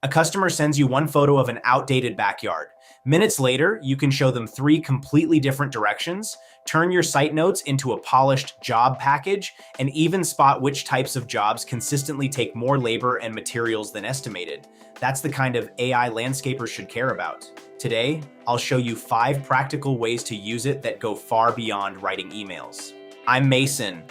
A customer sends you one photo of an outdated backyard. Minutes later, you can show them three completely different directions, turn your site notes into a polished job package, and even spot which types of jobs consistently take more labor and materials than estimated. That's the kind of AI landscapers should care about. Today, I'll show you 5 practical ways to use it that go far beyond writing emails. I'm Mason.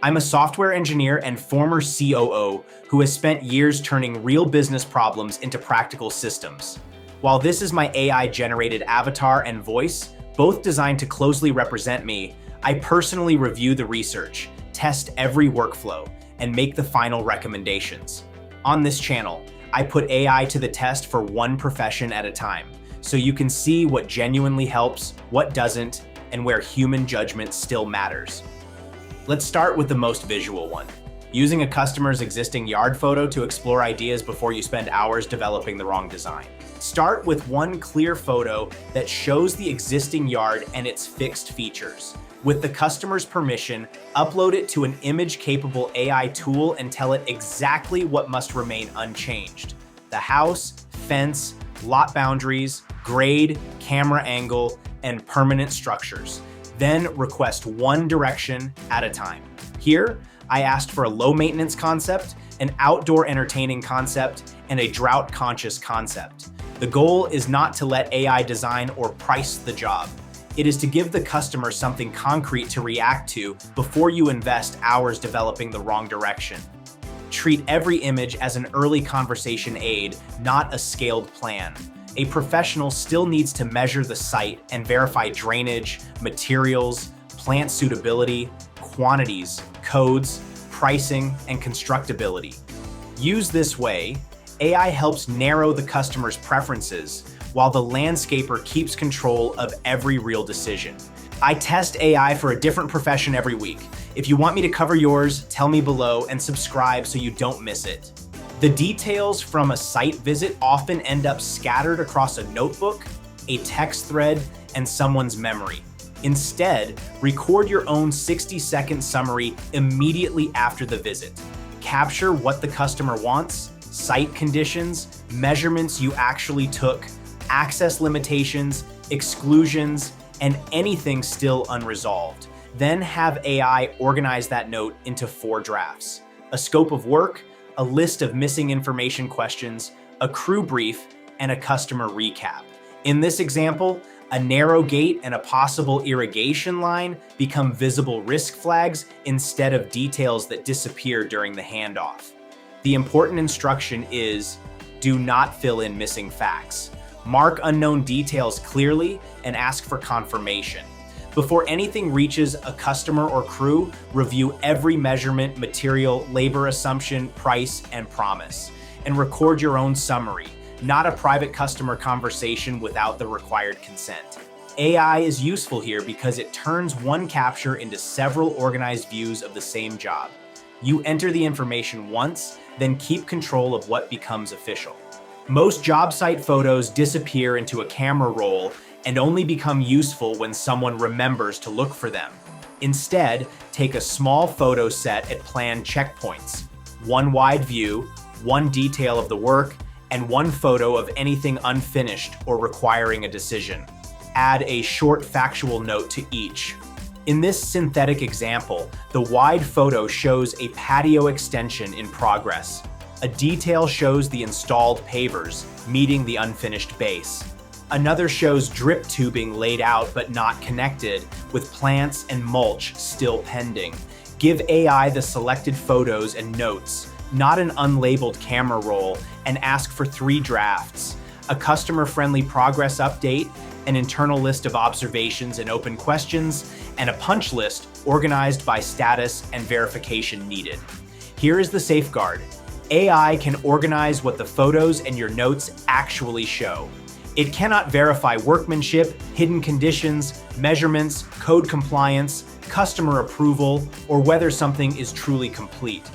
I'm a software engineer and former COO who has spent years turning real business problems into practical systems. While this is my AI-generated avatar and voice, both designed to closely represent me, I personally review the research, test every workflow, and make the final recommendations. On this channel, I put AI to the test for one profession at a time, so you can see what genuinely helps, what doesn't, and where human judgment still matters. Let's start with the most visual one. Using a customer's existing yard photo to explore ideas before you spend hours developing the wrong design. Start with one clear photo that shows the existing yard and its fixed features. With the customer's permission, upload it to an image-capable AI tool and tell it exactly what must remain unchanged. The house, fence, lot boundaries, grade, camera angle, and permanent structures. Then request one direction at a time. Here, I asked for a low-maintenance concept, an outdoor entertaining concept, and a drought-conscious concept. The goal is not to let AI design or price the job. It is to give the customer something concrete to react to before you invest hours developing the wrong direction. Treat every image as an early conversation aid, not a scaled plan. A professional still needs to measure the site and verify drainage, materials, plant suitability, quantities, codes, pricing, and constructability. Used this way, AI helps narrow the customer's preferences, while the landscaper keeps control of every real decision. I test AI for a different profession every week. If you want me to cover yours, tell me below and subscribe so you don't miss it. The details from a site visit often end up scattered across a notebook, a text thread, and someone's memory. Instead, record your own 60-second summary immediately after the visit. Capture what the customer wants, site conditions, measurements you actually took, access limitations, exclusions, and anything still unresolved. Then have AI organize that note into 4 drafts: a scope of work, a list of missing information questions, a crew brief, and a customer recap. In this example, a narrow gate and a possible irrigation line become visible risk flags instead of details that disappear during the handoff. The important instruction is, do not fill in missing facts. Mark unknown details clearly and ask for confirmation. Before anything reaches a customer or crew, review every measurement, material, labor assumption, price, and promise. And record your own summary, not a private customer conversation without the required consent. AI is useful here because it turns one capture into several organized views of the same job. You enter the information once, then keep control of what becomes official. Most job site photos disappear into a camera roll and only become useful when someone remembers to look for them. Instead, take a small photo set at planned checkpoints. One wide view, one detail of the work, and one photo of anything unfinished or requiring a decision. Add a short factual note to each. In this synthetic example, the wide photo shows a patio extension in progress. A detail shows the installed pavers, meeting the unfinished base. Another shows drip tubing laid out but not connected, with plants and mulch still pending. Give AI the selected photos and notes, not an unlabeled camera roll, and ask for 3 drafts: a customer-friendly progress update, an internal list of observations and open questions, and a punch list organized by status and verification needed. Here is the safeguard. AI can organize what the photos and your notes actually show. It cannot verify workmanship, hidden conditions, measurements, code compliance, customer approval, or whether something is truly complete.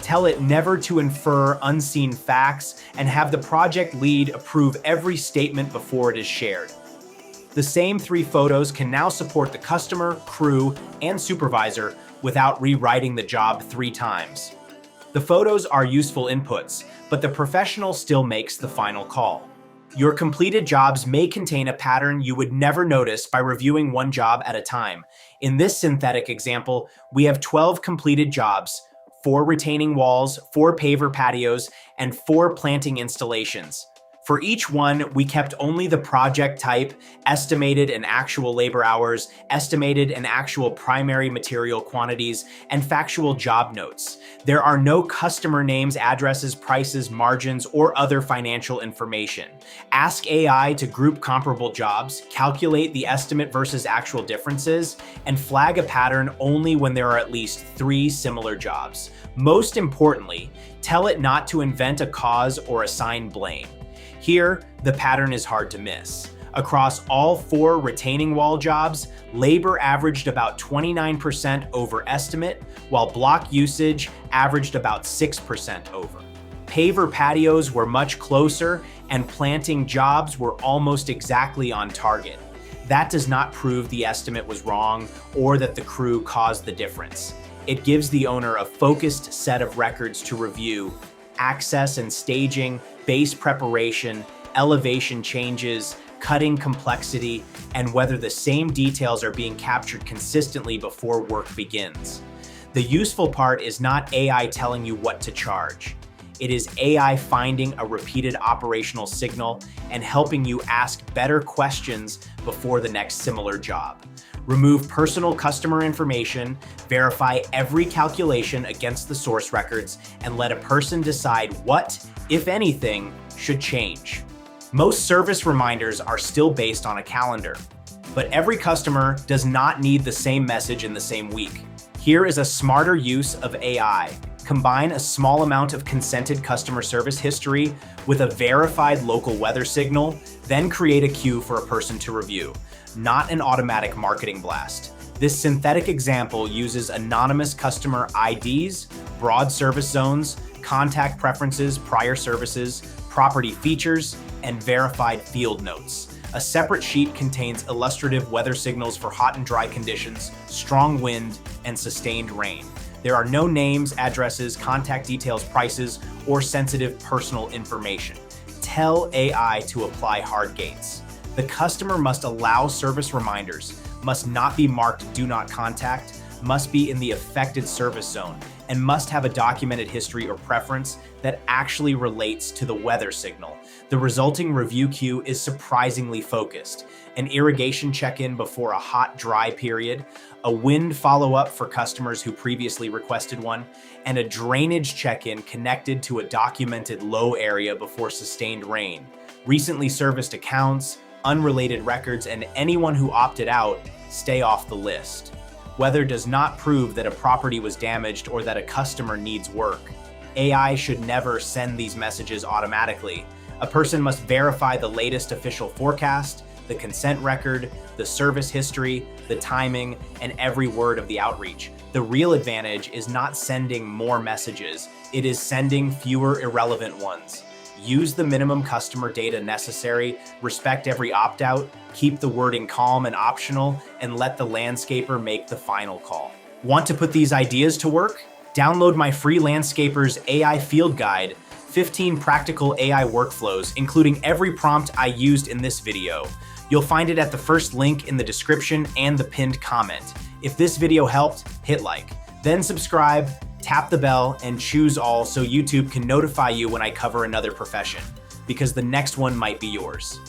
Tell it never to infer unseen facts and have the project lead approve every statement before it is shared. The same 3 photos can now support the customer, crew, and supervisor without rewriting the job 3 times. The photos are useful inputs, but the professional still makes the final call. Your completed jobs may contain a pattern you would never notice by reviewing one job at a time. In this synthetic example, we have 12 completed jobs, 4 retaining walls, 4 paver patios, and 4 planting installations. For each one, we kept only the project type, estimated and actual labor hours, estimated and actual primary material quantities, and factual job notes. There are no customer names, addresses, prices, margins, or other financial information. Ask AI to group comparable jobs, calculate the estimate versus actual differences, and flag a pattern only when there are at least 3 similar jobs. Most importantly, tell it not to invent a cause or assign blame. Here, the pattern is hard to miss. Across all 4 retaining wall jobs, labor averaged about 29% over estimate, while block usage averaged about 6% over. Paver patios were much closer, and planting jobs were almost exactly on target. That does not prove the estimate was wrong or that the crew caused the difference. It gives the owner a focused set of records to review: access and staging, base preparation, elevation changes, cutting complexity, and whether the same details are being captured consistently before work begins. The useful part is not AI telling you what to charge. It is AI finding a repeated operational signal and helping you ask better questions before the next similar job. Remove personal customer information, verify every calculation against the source records, and let a person decide what, if anything, should change. Most service reminders are still based on a calendar, but every customer does not need the same message in the same week. Here is a smarter use of AI. Combine a small amount of consented customer service history with a verified local weather signal, then create a queue for a person to review, not an automatic marketing blast. This synthetic example uses anonymous customer IDs, broad service zones, contact preferences, prior services, property features, and verified field notes. A separate sheet contains illustrative weather signals for hot and dry conditions, strong wind, and sustained rain. There are no names, addresses, contact details, prices, or sensitive personal information. Tell AI to apply hard gates. The customer must allow service reminders, must not be marked do not contact, must be in the affected service zone, and must have a documented history or preference that actually relates to the weather signal. The resulting review queue is surprisingly focused. An irrigation check-in before a hot, dry period, a wind follow-up for customers who previously requested one, and a drainage check-in connected to a documented low area before sustained rain. Recently serviced accounts, unrelated records, and anyone who opted out stay off the list. Weather does not prove that a property was damaged or that a customer needs work. AI should never send these messages automatically. A person must verify the latest official forecast, the consent record, the service history, the timing, and every word of the outreach. The real advantage is not sending more messages, it is sending fewer irrelevant ones. Use the minimum customer data necessary, respect every opt-out, keep the wording calm and optional, and let the landscaper make the final call. Want to put these ideas to work? Download my free LANDSCAPER'S AI Field Guide, 15 practical AI workflows, including every prompt I used in this video. You'll find it at the first link in the description and the pinned comment. If this video helped, hit like, then subscribe, tap the bell, and choose all so YouTube can notify you when I cover another profession, because the next one might be yours.